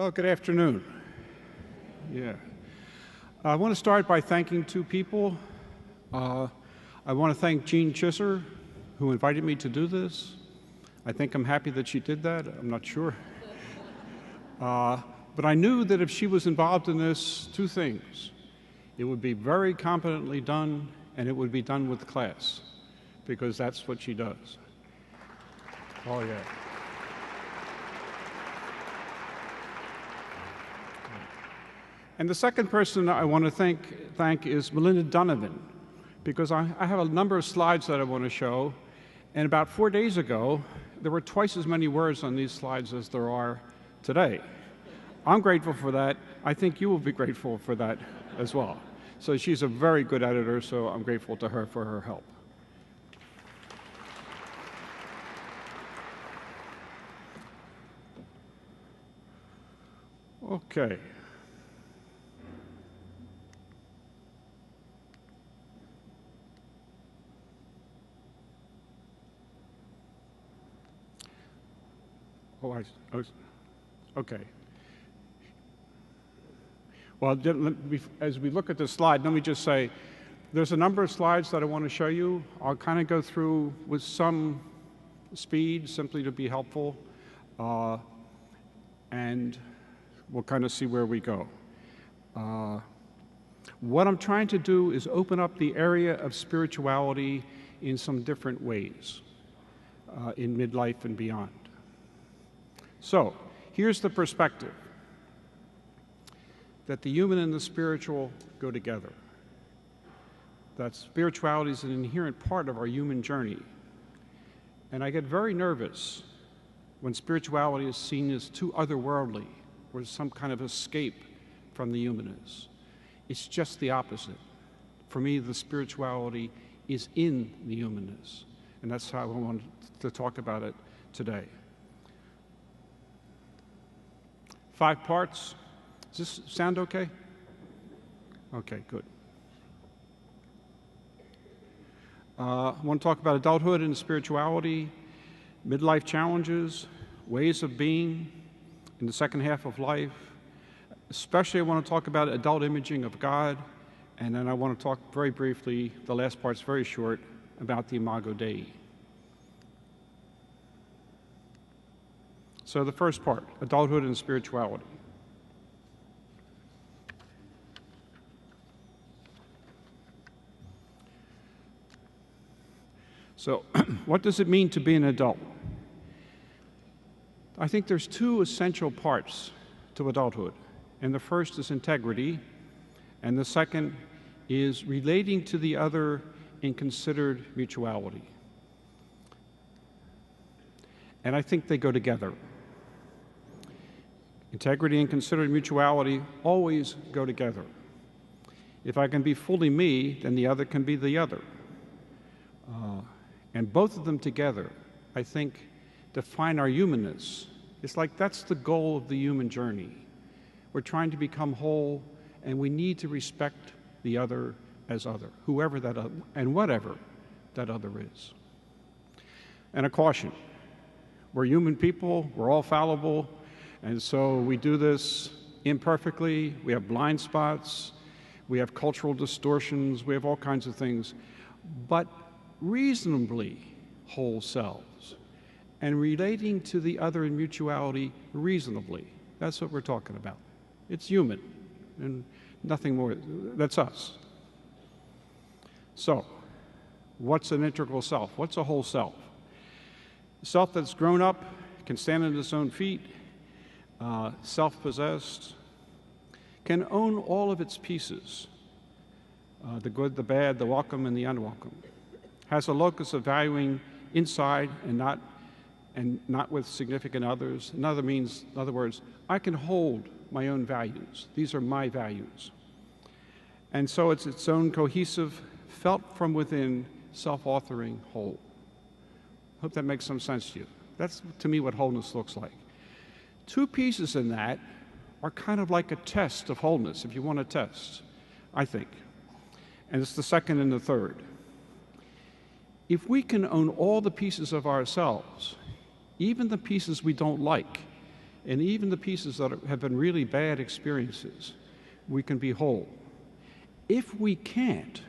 Well, good afternoon. Yeah. I want to start by thanking two people. I want to thank Jean Chisser, who invited me to do this. I think I'm happy that she did that. I'm not sure. But I knew that if she was involved in this, two things. It would be very competently done, and it would be done with class, because that's what she does. Oh, yeah. And the second person I want to thank is Melinda Donovan, because I have a number of slides that I want to show, and about 4 days ago, there were twice as many words on these slides as there are today. I'm grateful for that. I think you will be grateful for that as well. So she's a very good editor, so I'm grateful to her for her help. Okay. Okay. Well, as we look at this slide, let me just say, there's a number of slides that I want to show you. I'll kind of go through with some speed, simply to be helpful, and we'll kind of see where we go. What I'm trying to do is open up the area of spirituality in some different ways, in midlife and beyond. So, here's the perspective, that the human and the spiritual go together. That spirituality is an inherent part of our human journey. And I get very nervous when spirituality is seen as too otherworldly, or some kind of escape from the humanness. It's just the opposite. For me, the spirituality is in the humanness. And that's how I want to talk about it today. 5 parts. Does this sound okay? Okay, good. I want to talk about adulthood and spirituality, midlife challenges, ways of being in the second half of life. Especially I want to talk about adult imaging of God, and then I want to talk very briefly, the last part's very short, about the Imago Dei. So the first part, adulthood and spirituality. So what does it mean to be an adult? I think there's 2 essential parts to adulthood. And the first is integrity, and the second is relating to the other in considered mutuality. And I think they go together. Integrity and considered mutuality always go together. If I can be fully me, then the other can be the other. And both of them together, I think, define our humanness. It's like that's the goal of the human journey. We're trying to become whole, and we need to respect the other as other, whoever that other, and whatever that other is. And a caution. We're human people, we're all fallible, and so we do this imperfectly, we have blind spots, we have cultural distortions, we have all kinds of things, but reasonably whole selves, and relating to the other in mutuality reasonably. That's what we're talking about. It's human, and nothing more. That's us. So, what's an integral self? What's a whole self? A self that's grown up, can stand on its own feet, self-possessed, can own all of its pieces, the good, the bad, the welcome, and the unwelcome. Has a locus of valuing inside and not with significant others. In other words, I can hold my own values. These are my values. And so it's its own cohesive, felt from within, self-authoring whole. Hope that makes some sense to you. That's, to me, what wholeness looks like. 2 pieces in that are kind of like a test of wholeness, if you want to test, I think. And it's the second and the third. If we can own all the pieces of ourselves, even the pieces we don't like, and even the pieces that have been really bad experiences, we can be whole. If we can't,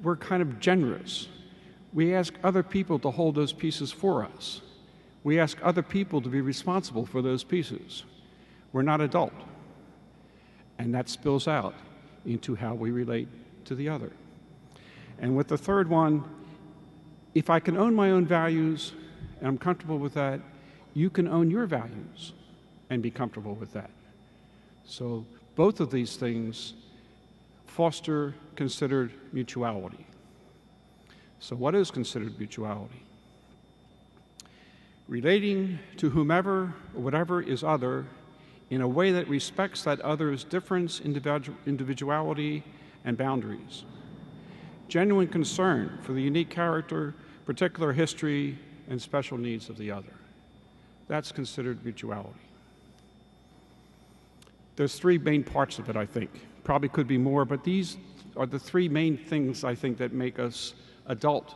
we're kind of generous. We ask other people to hold those pieces for us. We ask other people to be responsible for those pieces. We're not adult. And that spills out into how we relate to the other. And with the third one, if I can own my own values and I'm comfortable with that, you can own your values and be comfortable with that. So both of these things foster considered mutuality. So what is considered mutuality? Relating to whomever or whatever is other in a way that respects that other's difference, individuality, and boundaries. Genuine concern for the unique character, particular history, and special needs of the other. That's considered mutuality. There's three main parts of it, I think. Probably could be more, but these are the three main things, I think, that make us adult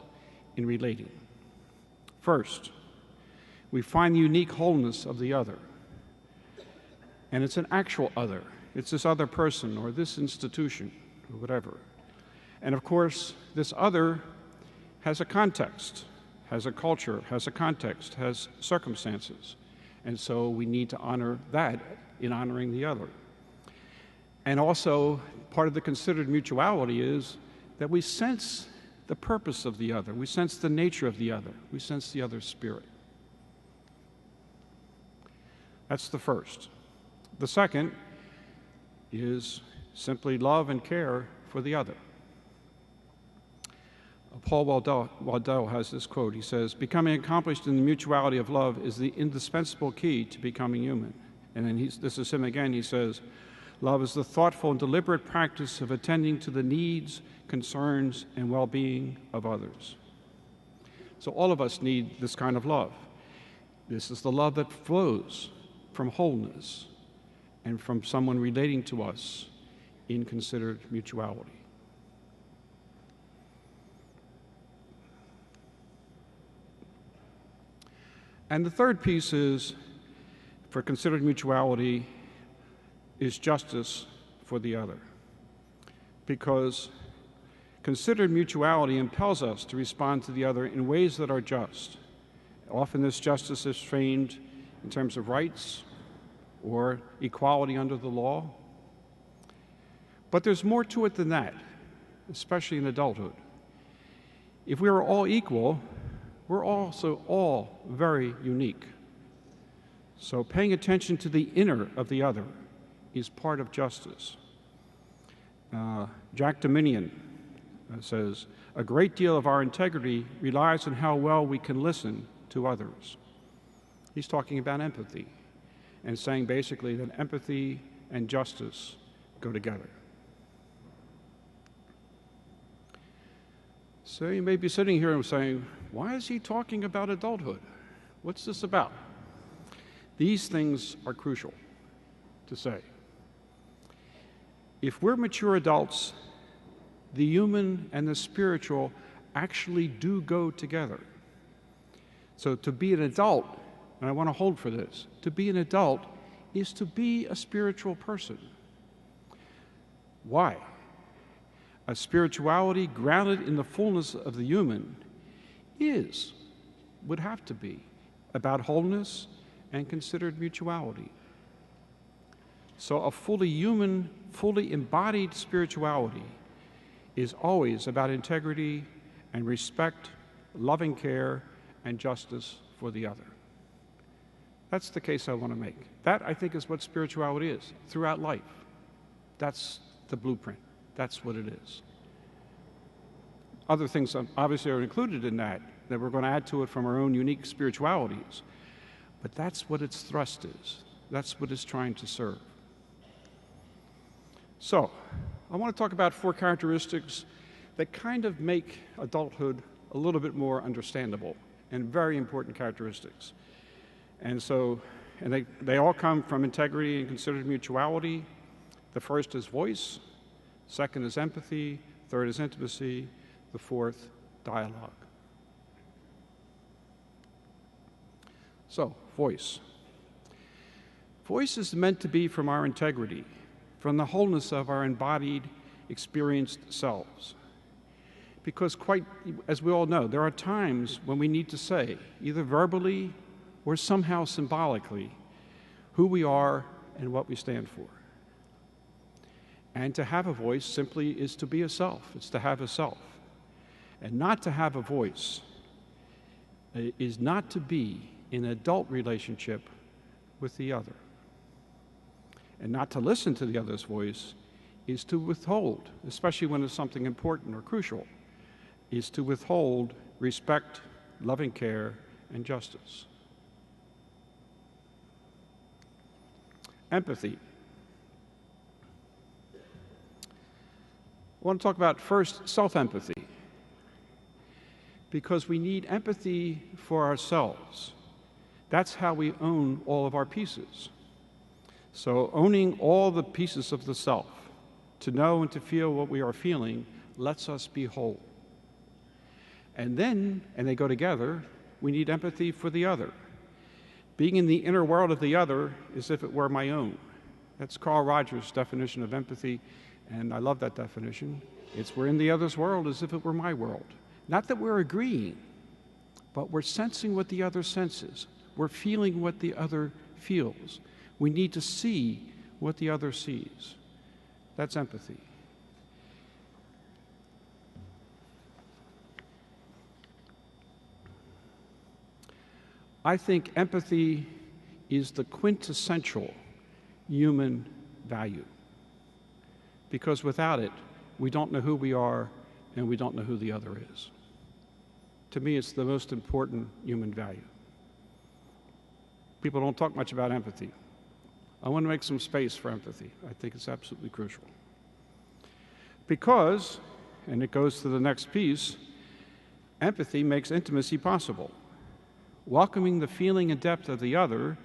in relating. First, we find the unique wholeness of the other. And it's an actual other. It's this other person or this institution or whatever. And of course, this other has a context, has a culture, has a context, has circumstances. And so we need to honor that in honoring the other. And also, part of the considered mutuality is that we sense the purpose of the other. We sense the nature of the other. We sense the other's spirit. That's the first. The second is simply love and care for the other. Paul Waddell has this quote. He says, "Becoming accomplished in the mutuality of love is the indispensable key to becoming human." And then this is him again. He says, "Love is the thoughtful and deliberate practice of attending to the needs, concerns, and well-being of others." So all of us need this kind of love. This is the love that flows from wholeness and from someone relating to us in considered mutuality. And the third piece is, for considered mutuality, is justice for the other. Because considered mutuality impels us to respond to the other in ways that are just. Often this justice is framed in terms of rights or equality under the law. But there's more to it than that, especially in adulthood. If we are all equal, we're also all very unique. So paying attention to the inner of the other is part of justice. Jack Dominion says, "A great deal of our integrity relies on how well we can listen to others." He's talking about empathy and saying basically that empathy and justice go together. So you may be sitting here and saying, why is he talking about adulthood? What's this about? These things are crucial to say. If we're mature adults, the human and the spiritual actually do go together. So to be an adult, and I want to hold for this, to be an adult is to be a spiritual person. Why? A spirituality grounded in the fullness of the human would have to be, about wholeness and considered mutuality. So a fully human, fully embodied spirituality is always about integrity and respect, loving care, and justice for the other. That's the case I want to make. That, I think, is what spirituality is throughout life. That's the blueprint. That's what it is. Other things obviously are included in that we're going to add to it from our own unique spiritualities. But that's what its thrust is. That's what it's trying to serve. So, I want to talk about 4 characteristics that kind of make adulthood a little bit more understandable, and very important characteristics. And they all come from integrity and considered mutuality. The first is voice, second is empathy, third is intimacy, the fourth, dialogue. So, voice. Voice is meant to be from our integrity, from the wholeness of our embodied, experienced selves. Because quite, as we all know, there are times when we need to say, either verbally or somehow symbolically, who we are and what we stand for. And to have a voice simply is to be a self. It's to have a self. And not to have a voice is not to be in an adult relationship with the other. And not to listen to the other's voice is to withhold, especially when it's something important or crucial, is to withhold respect, loving care, and justice. Empathy. I want to talk about first self-empathy, because we need empathy for ourselves. That's how we own all of our pieces. So owning all the pieces of the self, to know and to feel what we are feeling, lets us be whole. And then, and they go together, we need empathy for the other. Being in the inner world of the other as if it were my own. That's Carl Rogers' definition of empathy, and I love that definition. It's we're in the other's world as if it were my world. Not that we're agreeing, but we're sensing what the other senses. We're feeling what the other feels. We need to see what the other sees. That's empathy. I think empathy is the quintessential human value, because without it, we don't know who we are and we don't know who the other is. To me, it's the most important human value. People don't talk much about empathy. I want to make some space for empathy. I think it's absolutely crucial. Because, and it goes to the next piece, empathy makes intimacy possible. Welcoming the feeling and depth of the other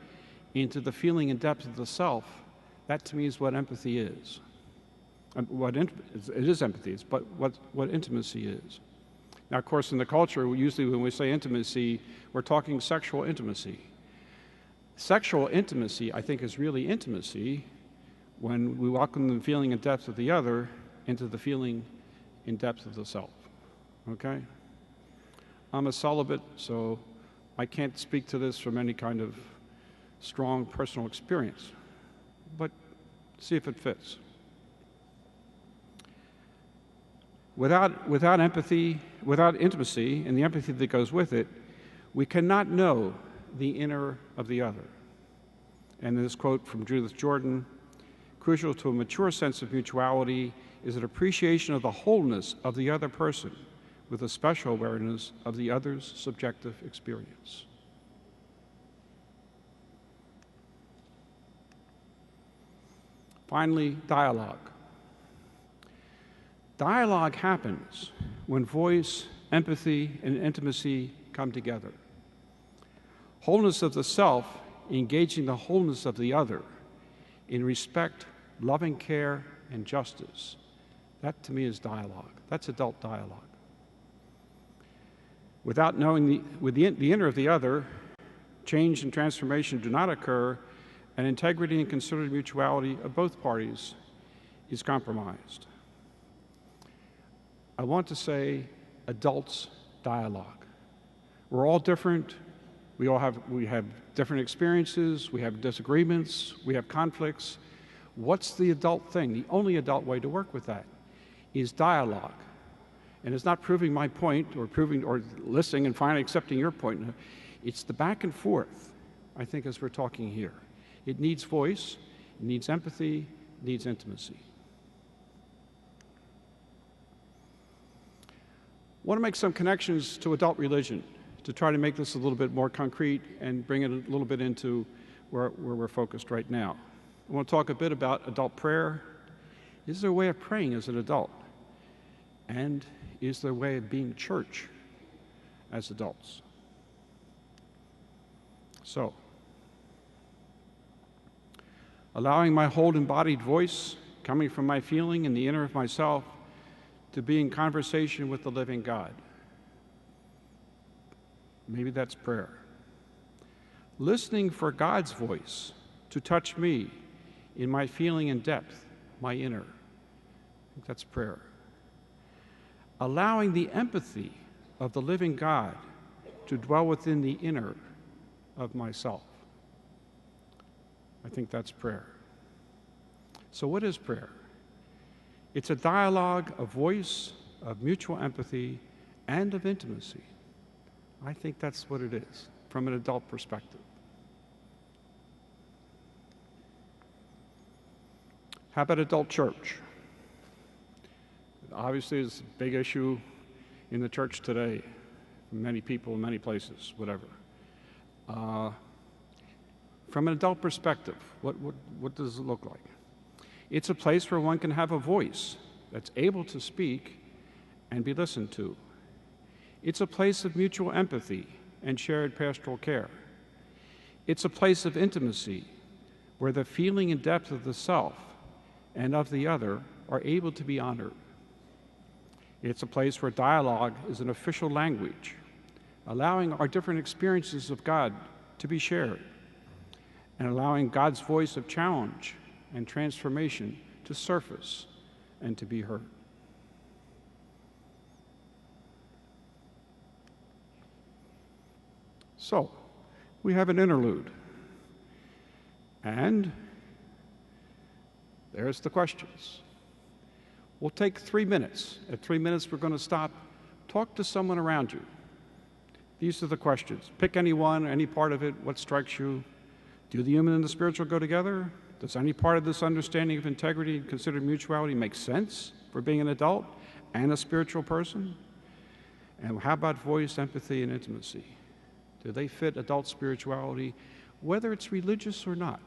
into the feeling and depth of the self, that to me is what empathy is. It is empathy, but what intimacy is. Now, of course, in the culture, usually when we say intimacy, we're talking sexual intimacy. Sexual intimacy, I think, is really intimacy when we welcome the feeling and depth of the other into the feeling and depth of the self. Okay? I'm a celibate, so I can't speak to this from any kind of strong personal experience, but see if it fits. Without empathy, without intimacy and the empathy that goes with it, we cannot know the inner of the other. And this quote from Judith Jordan, crucial to a mature sense of mutuality is an appreciation of the wholeness of the other person with a special awareness of the other's subjective experience. Finally, dialogue. Dialogue happens when voice, empathy, and intimacy come together. Wholeness of the self, engaging the wholeness of the other in respect, loving care, and justice. That, to me, is dialogue. That's adult dialogue. Without knowing the inner of the other, change and transformation do not occur, and integrity and considered mutuality of both parties is compromised. I want to say adults dialogue. We're all different. We have different experiences. We have disagreements. We have conflicts. What's the adult thing? The only adult way to work with that is dialogue. And it's not proving my point or listening and finally accepting your point. It's the back and forth, I think, as we're talking here. It needs voice, it needs empathy, it needs intimacy. I want to make some connections to adult religion to try to make this a little bit more concrete and bring it a little bit into where we're focused right now. I want to talk a bit about adult prayer. Is there a way of praying as an adult? And is there a way of being church as adults? So, allowing my whole embodied voice, coming from my feeling in the inner of myself, to be in conversation with the living God. Maybe that's prayer. Listening for God's voice to touch me in my feeling and depth, my inner. I think that's prayer. Allowing the empathy of the living God to dwell within the inner of myself. I think that's prayer. So what is prayer? It's a dialogue of voice, of mutual empathy, and of intimacy. I think that's what it is from an adult perspective. How about adult church? Obviously, it's a big issue in the church today. Many people, many places, whatever. From an adult perspective, what does it look like? It's a place where one can have a voice that's able to speak and be listened to. It's a place of mutual empathy and shared pastoral care. It's a place of intimacy where the feeling and depth of the self and of the other are able to be honored. It's a place where dialogue is an official language, allowing our different experiences of God to be shared, and allowing God's voice of challenge and transformation to surface and to be heard. So, we have an interlude. And there's the questions. We'll take 3 minutes. At 3 minutes, we're going to stop. Talk to someone around you. These are the questions. Pick any one, any part of it. What strikes you? Do the human and the spiritual go together? Does any part of this understanding of integrity and considered mutuality make sense for being an adult and a spiritual person? And how about voice, empathy, and intimacy? Do they fit adult spirituality, whether it's religious or not?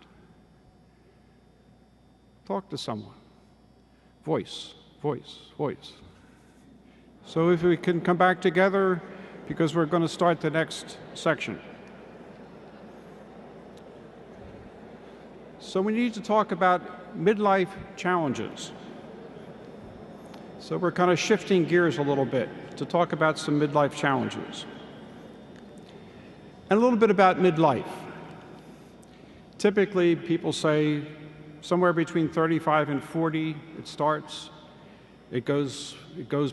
Talk to someone. Voice, voice, voice. So if we can come back together, because we're going to start the next section. So we need to talk about midlife challenges. So we're kind of shifting gears a little bit to talk about some midlife challenges. And a little bit about midlife. Typically, people say somewhere between 35 and 40 it starts. It goes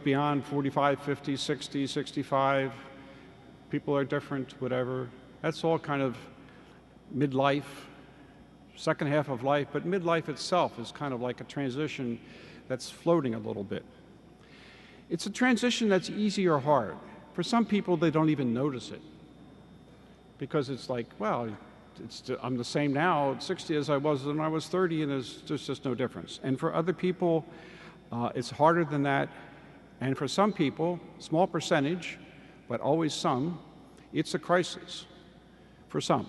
beyond 45, 50, 60, 65. People are different, whatever. That's all kind of midlife, second half of life, but midlife itself is kind of like a transition that's floating a little bit. It's a transition that's easy or hard. For some people, they don't even notice it because it's like, well, I'm the same now at 60 as I was when I was 30, and there's just no difference. And for other people, it's harder than that. And for some people, small percentage, but always some, it's a crisis for some.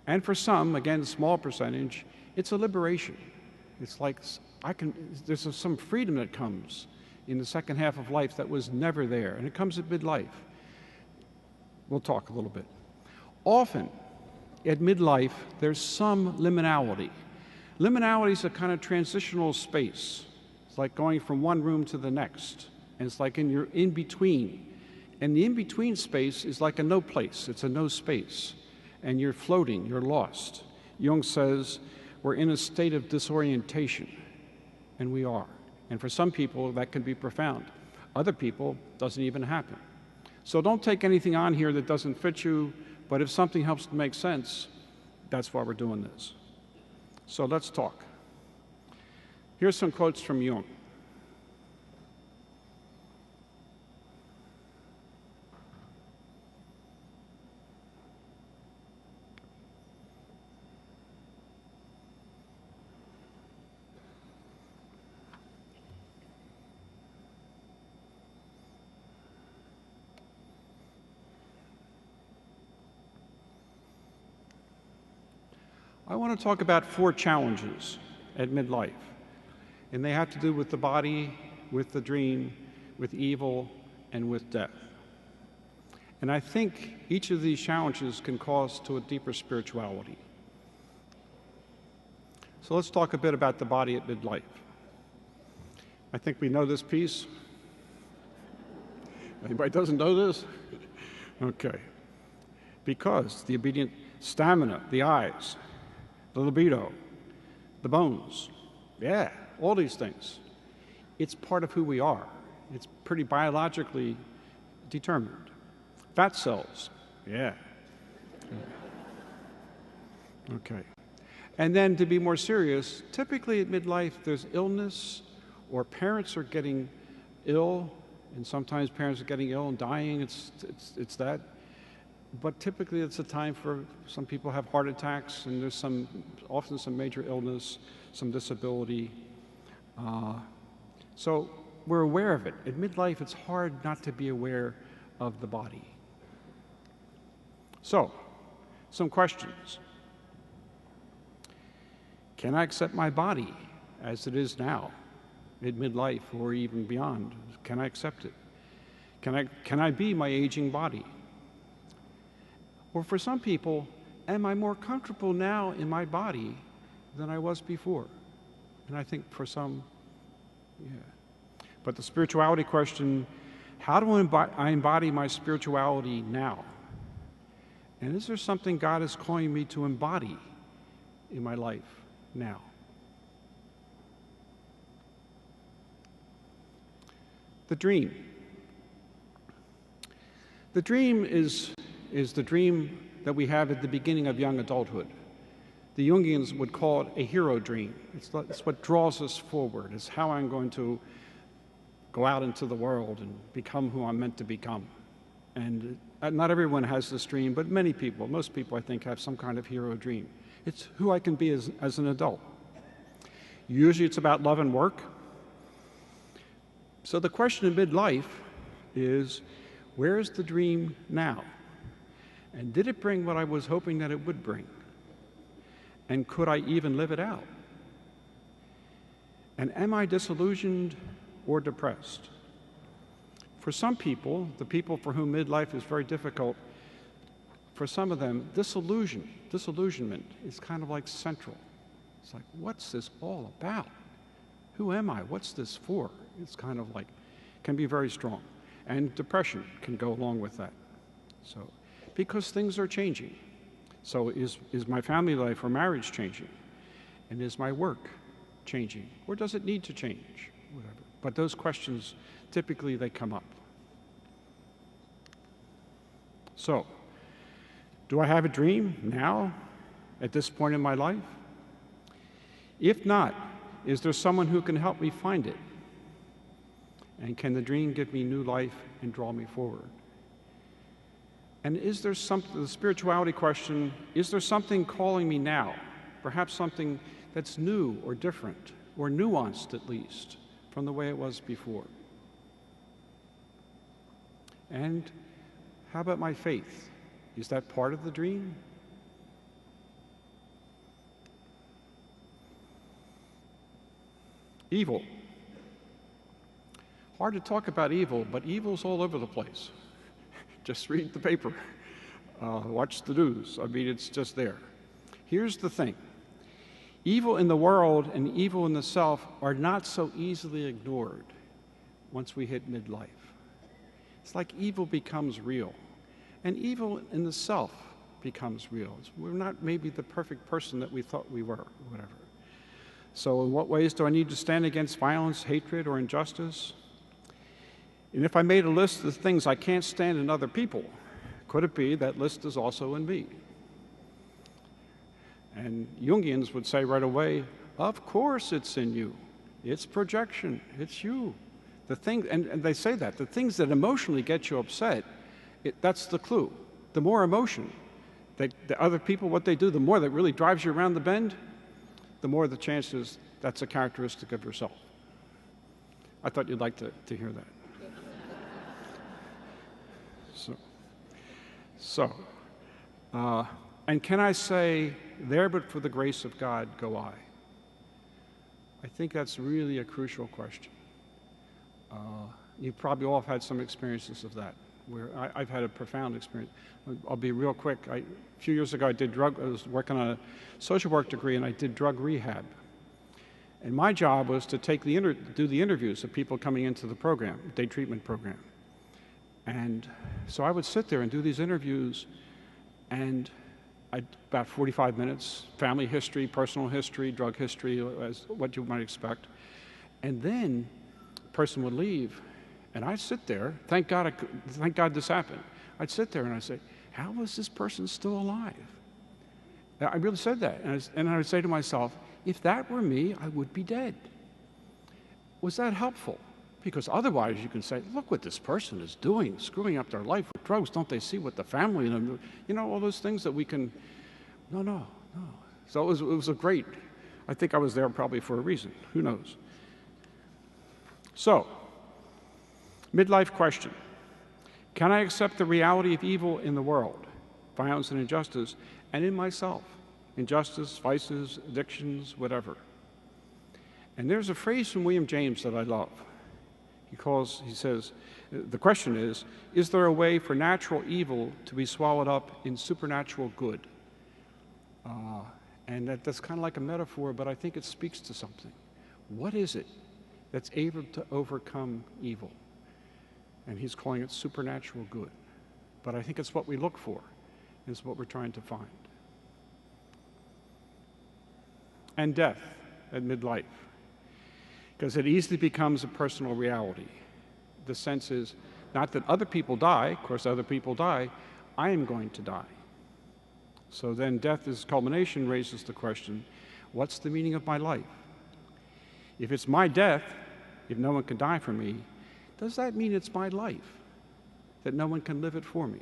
And for some, again, small percentage, it's a liberation. It's like there's some freedom that comes in the second half of life that was never there, and it comes at midlife. We'll talk a little bit. Often, at midlife, there's some liminality. Liminality is a kind of transitional space. It's like going from one room to the next, and it's like you're in between. And the in-between space is like a no place. It's a no space. And you're floating, you're lost. Jung says we're in a state of disorientation, and we are. And for some people, that can be profound. Other people, doesn't even happen. So don't take anything on here that doesn't fit you, but if something helps to make sense, that's why we're doing this. So let's talk. Here's some quotes from Jung. I want to talk about 4 challenges at midlife, and they have to do with the body, with the dream, with evil, and with death. And I think each of these challenges can cause to a deeper spirituality. So let's talk a bit about the body at midlife. I think we know this piece. Anybody doesn't know this? Okay. Because the obedient stamina, the eyes, the libido, the bones. Yeah, all these things. It's part of who we are. It's pretty biologically determined. Fat cells. Yeah. Okay. And then to be more serious, typically at midlife there's illness or parents are getting ill, and sometimes parents are getting ill and dying. It's that. But typically it's a time for some people have heart attacks, and there's often some major illness, some disability. So we're aware of it. At midlife, it's hard not to be aware of the body. So, some questions. Can I accept my body as it is now, at midlife or even beyond? Can I accept it? Can I be my aging body? Or for some people, am I more comfortable now in my body than I was before? And I think for some, yeah. But the spirituality question, how do I embody my spirituality now? And is there something God is calling me to embody in my life now? The dream. The dream is the dream that we have at the beginning of young adulthood. The Jungians would call it a hero dream. It's what draws us forward. It's how I'm going to go out into the world and become who I'm meant to become. And not everyone has this dream, but many people, most people I think, have some kind of hero dream. It's who I can be as an adult. Usually it's about love and work. So the question in midlife is, where is the dream now? And did it bring what I was hoping that it would bring? And could I even live it out? And am I disillusioned or depressed? For some people, the people for whom midlife is very difficult, for some of them, disillusionment is kind of like central. It's like, what's this all about? Who am I? What's this for? It's kind of like, can be very strong. And depression can go along with that. So, because things are changing. So is my family life or marriage changing? And is my work changing? Or does it need to change? Whatever. But those questions, typically they come up. So, do I have a dream now, at this point in my life? If not, is there someone who can help me find it? And can the dream give me new life and draw me forward? And is there something, the spirituality question, is there something calling me now? Perhaps something that's new or different, or nuanced at least, from the way it was before. And how about my faith? Is that part of the dream? Evil. Hard to talk about evil, but evil's all over the place. Just read the paper, watch the news. I mean, it's just there. Here's the thing. Evil in the world and evil in the self are not so easily ignored once we hit midlife. It's like evil becomes real, and evil in the self becomes real. We're not maybe the perfect person that we thought we were, whatever. So in what ways do I need to stand against violence, hatred, or injustice? And if I made a list of things I can't stand in other people, could it be that list is also in me? And Jungians would say right away, of course it's in you. It's projection. It's you. The thing, and they say that, the things that emotionally get you upset, that's the clue. The more emotion that the other people, what they do, the more that really drives you around the bend, the more the chances that's a characteristic of yourself. I thought you'd like to hear that. And can I say, there but for the grace of God go I? I think that's really a crucial question. You probably all have had some experiences of that, where I've had a profound experience. I'll be real quick. A few years ago, I was working on a social work degree, and I did drug rehab. And my job was to do the interviews of people coming into the program, day treatment program. And so I would sit there and do these interviews, and About 45 minutes, family history, personal history, drug history, as what you might expect. And then the person would leave, and I'd sit there. Thank God this happened. I'd sit there and I'd say, how is this person still alive? I really said that. And I would say to myself, if that were me, I would be dead. Was that helpful? Because otherwise you can say, look what this person is doing, screwing up their life with drugs. Don't they see what the family, all those things that we can, no. So it was a great, I think I was there probably for a reason. Who knows? So, midlife question. Can I accept the reality of evil in the world, violence and injustice, and in myself? Injustice, vices, addictions, whatever. And there's a phrase from William James that I love. He says, the question is there a way for natural evil to be swallowed up in supernatural good? And that's kind of like a metaphor, but I think it speaks to something. What is it that's able to overcome evil? And he's calling it supernatural good. But I think it's what we look for, is what we're trying to find. And death at midlife. Because it easily becomes a personal reality. The sense is not that other people die, of course other people die, I am going to die. So then death as culmination raises the question, what's the meaning of my life? If it's my death, if no one can die for me, does that mean it's my life, that no one can live it for me?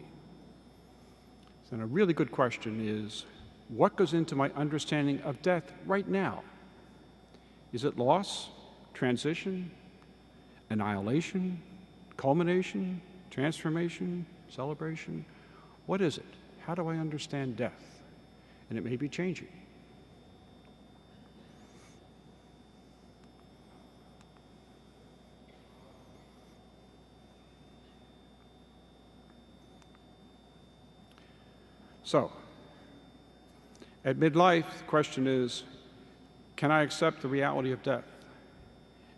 So a really good question is, what goes into my understanding of death right now? Is it loss? Transition, annihilation, culmination, transformation, celebration? What is it? How do I understand death? And it may be changing. So, at midlife, the question is, can I accept the reality of death?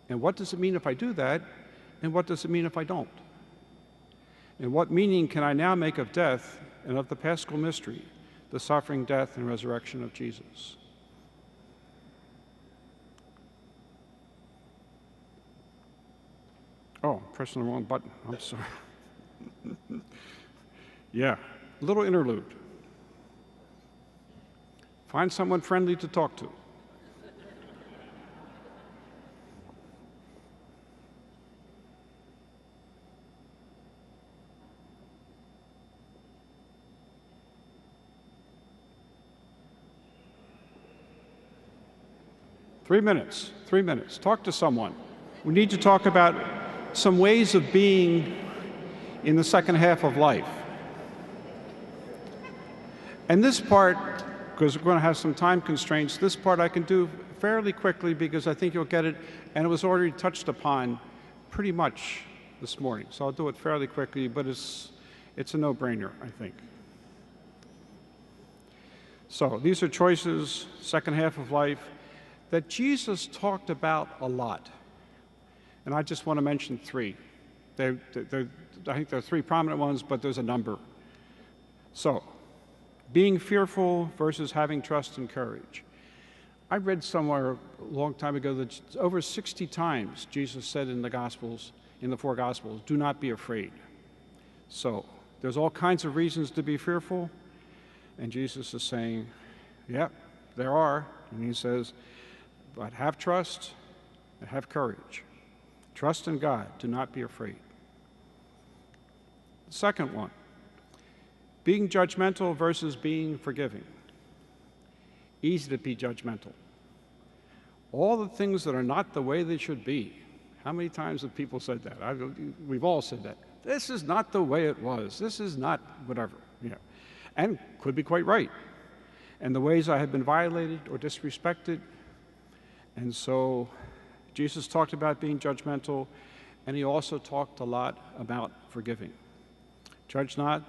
And what does it mean if I do that? And what does it mean if I don't? And what meaning can I now make of death and of the Paschal mystery, the suffering, death, and resurrection of Jesus? Oh, I'm pressing the wrong button. I'm sorry. Yeah, a little interlude. Find someone friendly to talk to. Three minutes. Talk to someone. We need to talk about some ways of being in the second half of life. And this part, because we're going to have some time constraints, this part I can do fairly quickly because I think you'll get it, and it was already touched upon pretty much this morning. So I'll do it fairly quickly, but it's a no-brainer, I think. So these are choices, second half of life, that Jesus talked about a lot. And I just want to mention three. I think there are three prominent ones, but there's a number. So, being fearful versus having trust and courage. I read somewhere a long time ago that over 60 times Jesus said in the Gospels, in the four Gospels, do not be afraid. So, there's all kinds of reasons to be fearful, and Jesus is saying, yeah, there are. And he says, but have trust and have courage. Trust in God. Do not be afraid. The second one, being judgmental versus being forgiving. Easy to be judgmental. All the things that are not the way they should be. How many times have people said that? We've all said that. This is not the way it was. This is not whatever. Yeah. And could be quite right. And the ways I have been violated or disrespected. And so Jesus talked about being judgmental, and he also talked a lot about forgiving. Judge not,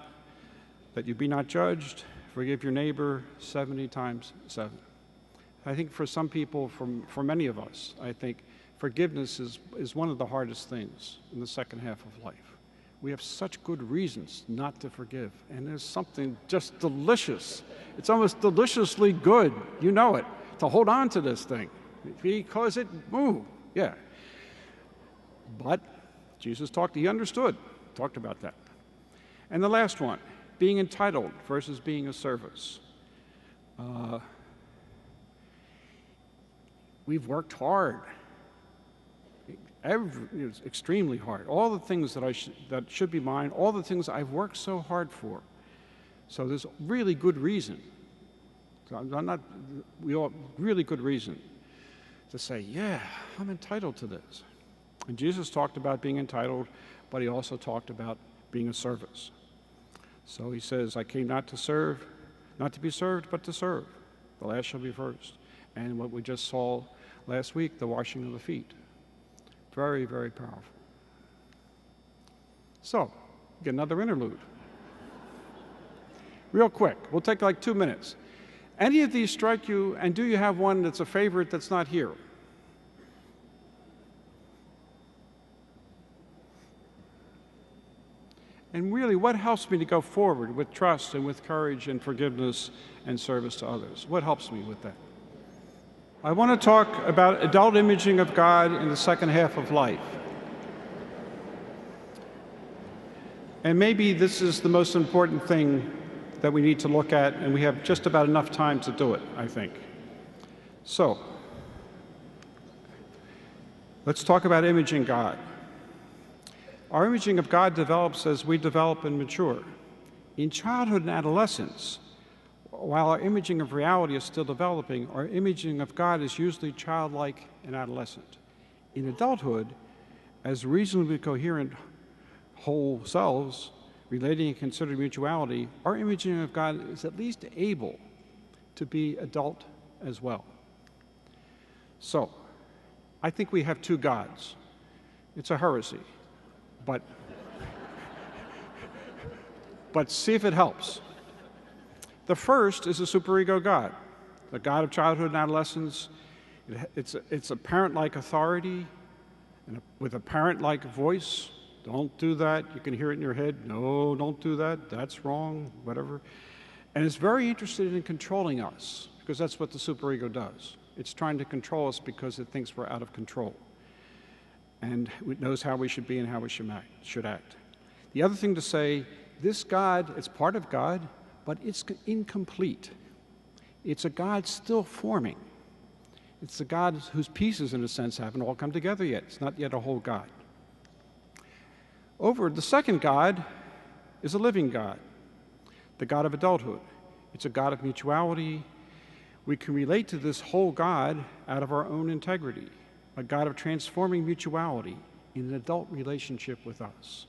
that you be not judged. Forgive your neighbor 70 times 7. I think for some people, for many of us, I think forgiveness is one of the hardest things in the second half of life. We have such good reasons not to forgive. And there's something just delicious. It's almost deliciously good, you know it, to hold on to this thing. Because yeah. But Jesus he understood, talked about that. And the last one, being entitled versus being a service. We've worked hard. It's extremely hard. All the things that should be mine, all the things I've worked so hard for. So there's really good reason. Really good reason to say, yeah, I'm entitled to this. And Jesus talked about being entitled, but he also talked about being a service. So he says, I came not to be served, but to serve. The last shall be first. And what we just saw last week, the washing of the feet. Very, very powerful. So, get another interlude. Real quick, we'll take like 2 minutes. Any of these strike you, and do you have one that's a favorite that's not here? And really, what helps me to go forward with trust and with courage and forgiveness and service to others? What helps me with that? I want to talk about adult imaging of God in the second half of life. And maybe this is the most important thing that we need to look at, and we have just about enough time to do it, I think. So, let's talk about imaging God. Our imaging of God develops as we develop and mature. In childhood and adolescence, while our imaging of reality is still developing, our imaging of God is usually childlike and adolescent. In adulthood, as reasonably coherent whole selves, relating and considering mutuality, our imaging of God is at least able to be adult as well. So, I think we have two gods. It's a heresy, but see if it helps. The first is a superego God, the God of childhood and adolescence. It's a parent-like authority and with a parent-like voice. Don't do that. You can hear it in your head. No, don't do that. That's wrong, whatever. And it's very interested in controlling us, because that's what the superego does. It's trying to control us because it thinks we're out of control. And it knows how we should be and how we should act. The other thing to say, this God, it's part of God, but it's incomplete. It's a God still forming. It's a God whose pieces, in a sense, haven't all come together yet. It's not yet a whole God. The second God is a living God, the God of adulthood. It's a God of mutuality. We can relate to this whole God out of our own integrity, a God of transforming mutuality in an adult relationship with us.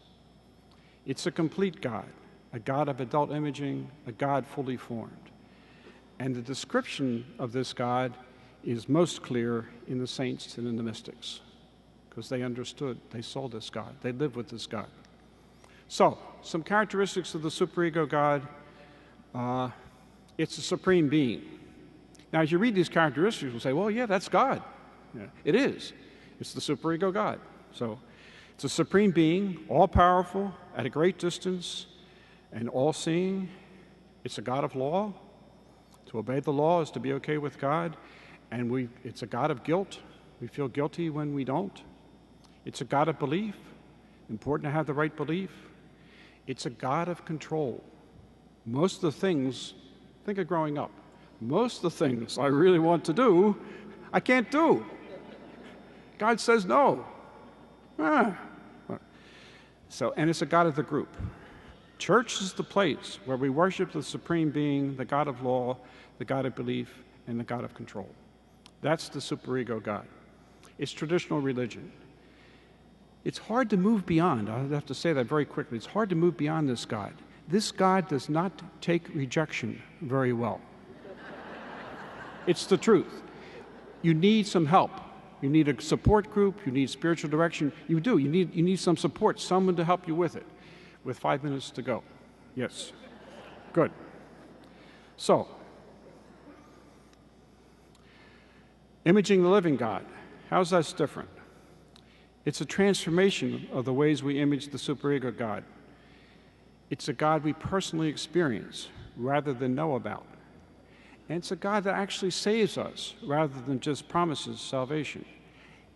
It's a complete God, a God of adult imaging, a God fully formed. And the description of this God is most clear in the saints and in the mystics, because they understood, they saw this God, they lived with this God. So, some characteristics of the superego God. It's a supreme being. Now, as you read these characteristics, you'll say, well, yeah, that's God. Yeah, it is. It's the superego God. So, it's a supreme being, all-powerful, at a great distance, and all-seeing. It's a God of law. To obey the law is to be okay with God. And it's a God of guilt. We feel guilty when we don't. It's a God of belief. Important to have the right belief. It's a God of control. Most of the things, think of growing up, most of the things I really want to do, I can't do. God says no. And it's a God of the group. Church is the place where we worship the supreme being, the God of law, the God of belief, and the God of control. That's the superego God. It's traditional religion. It's hard to move beyond. I have to say that very quickly. It's hard to move beyond this God. This God does not take rejection very well. It's the truth. You need some help. You need a support group. You need spiritual direction. You do. You need some support, someone to help you with it. With 5 minutes to go. Yes. Good. So, imaging the living God. How's that different? It's a transformation of the ways we image the superego God. It's a God we personally experience rather than know about. And it's a God that actually saves us rather than just promises salvation.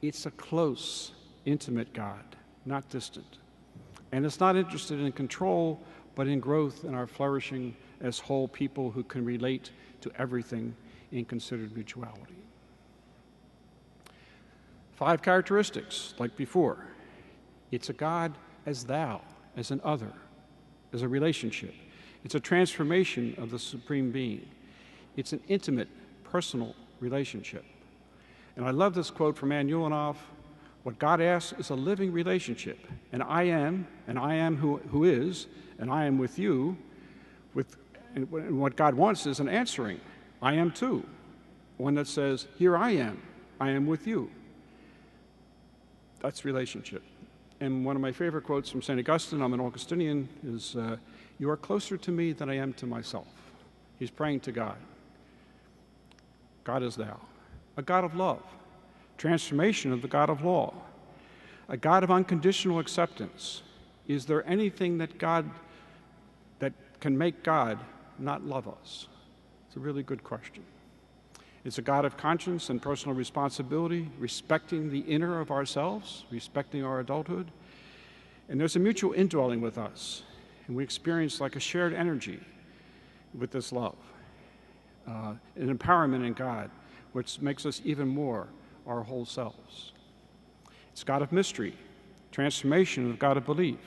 It's a close, intimate God, not distant. And it's not interested in control, but in growth and our flourishing as whole people who can relate to everything in considered mutuality. 5 characteristics, like before. It's a God as thou, as an other, as a relationship. It's a transformation of the Supreme Being. It's an intimate, personal relationship. And I love this quote from Ann Ulanoff: what God asks is a living relationship. And I am who is, and I am with you. And what God wants is an answering, I am too. One that says, here I am with you. That's relationship. And one of my favorite quotes from St. Augustine, I'm an Augustinian, is, you are closer to me than I am to myself. He's praying to God. God is thou. A God of love. Transformation of the God of law. A God of unconditional acceptance. Is there anything that can make God not love us? It's a really good question. It's a God of conscience and personal responsibility, respecting the inner of ourselves, respecting our adulthood. And there's a mutual indwelling with us, and we experience like a shared energy with this love, an empowerment in God, which makes us even more our whole selves. It's God of mystery, transformation of God of belief.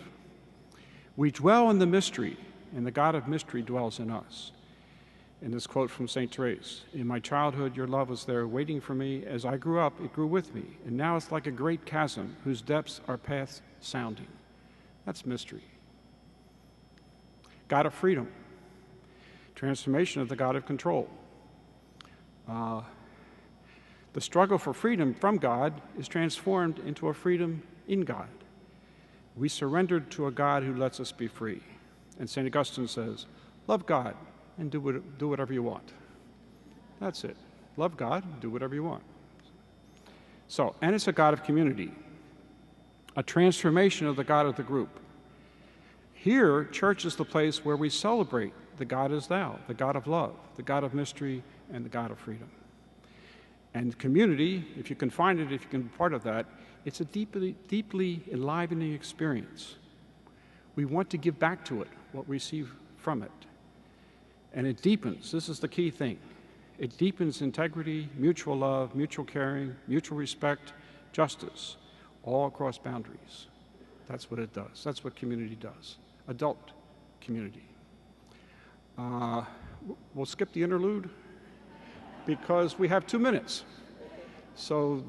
We dwell in the mystery, and the God of mystery dwells in us. In this quote from St. Therese, in my childhood, your love was there waiting for me. As I grew up, it grew with me. And now it's like a great chasm whose depths are past sounding. That's mystery. God of freedom, transformation of the God of control. The struggle for freedom from God is transformed into a freedom in God. We surrendered to a God who lets us be free. And St. Augustine says, love God and do whatever you want. That's it. Love God, do whatever you want. So, and it's a God of community, a transformation of the God of the group. Here, church is the place where we celebrate the God as thou, the God of love, the God of mystery, and the God of freedom. And community, if you can find it, if you can be part of that, it's a deeply enlivening experience. We want to give back to it what we receive from it. And it deepens, this is the key thing, it deepens integrity, mutual love, mutual caring, mutual respect, justice, all across boundaries. That's what it does. That's what community does. Adult community. We'll skip the interlude because we have 2 minutes. So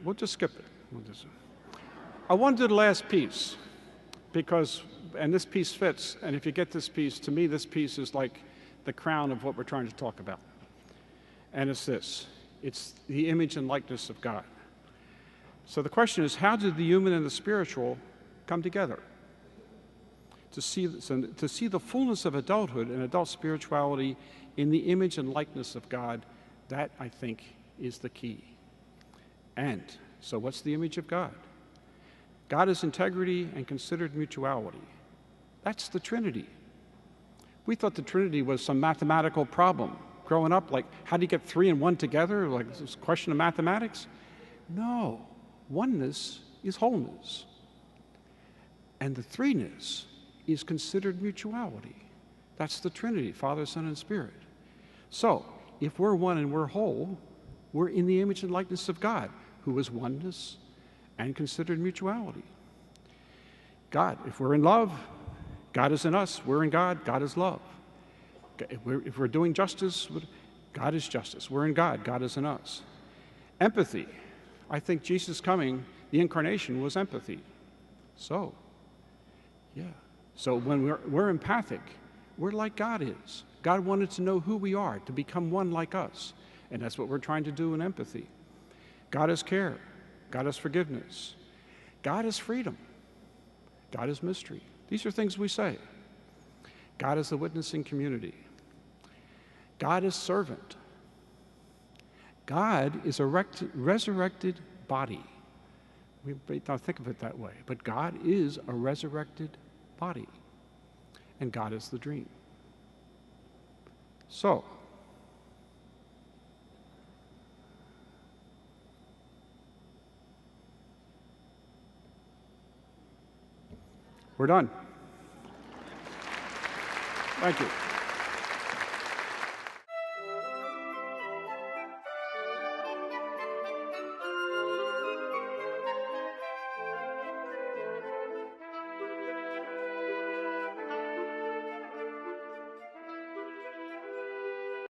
we'll just skip it. I want to do the last piece because, and this piece fits, and if you get this piece, to me this piece is like the crown of what we're trying to talk about. And it's this. It's the image and likeness of God. So the question is, how did the human and the spiritual come together? To see the fullness of adulthood and adult spirituality in the image and likeness of God, that, I think, is the key. And so what's the image of God? God is integrity and considered mutuality. That's the Trinity. We thought the Trinity was some mathematical problem. Growing up, like, how do you get 3 and 1 together? Like, is this a question of mathematics? No. Oneness is wholeness. And the threeness is considered mutuality. That's the Trinity, Father, Son, and Spirit. So, if we're one and we're whole, we're in the image and likeness of God, who is oneness and considered mutuality. God, if we're in love, God is in us, we're in God, God is love. If we're doing justice, God is justice. We're in God, God is in us. Empathy. I think Jesus coming, the incarnation was empathy. So, yeah. So when we're empathic, we're like God is. God wanted to know who we are, to become one like us. And that's what we're trying to do in empathy. God is care. God is forgiveness. God is freedom. God is mystery. These are things we say. God is the witnessing community. God is servant. God is a resurrected body. We don't think of it that way, but God is a resurrected body, and God is the dream. So, we're done. Thank you.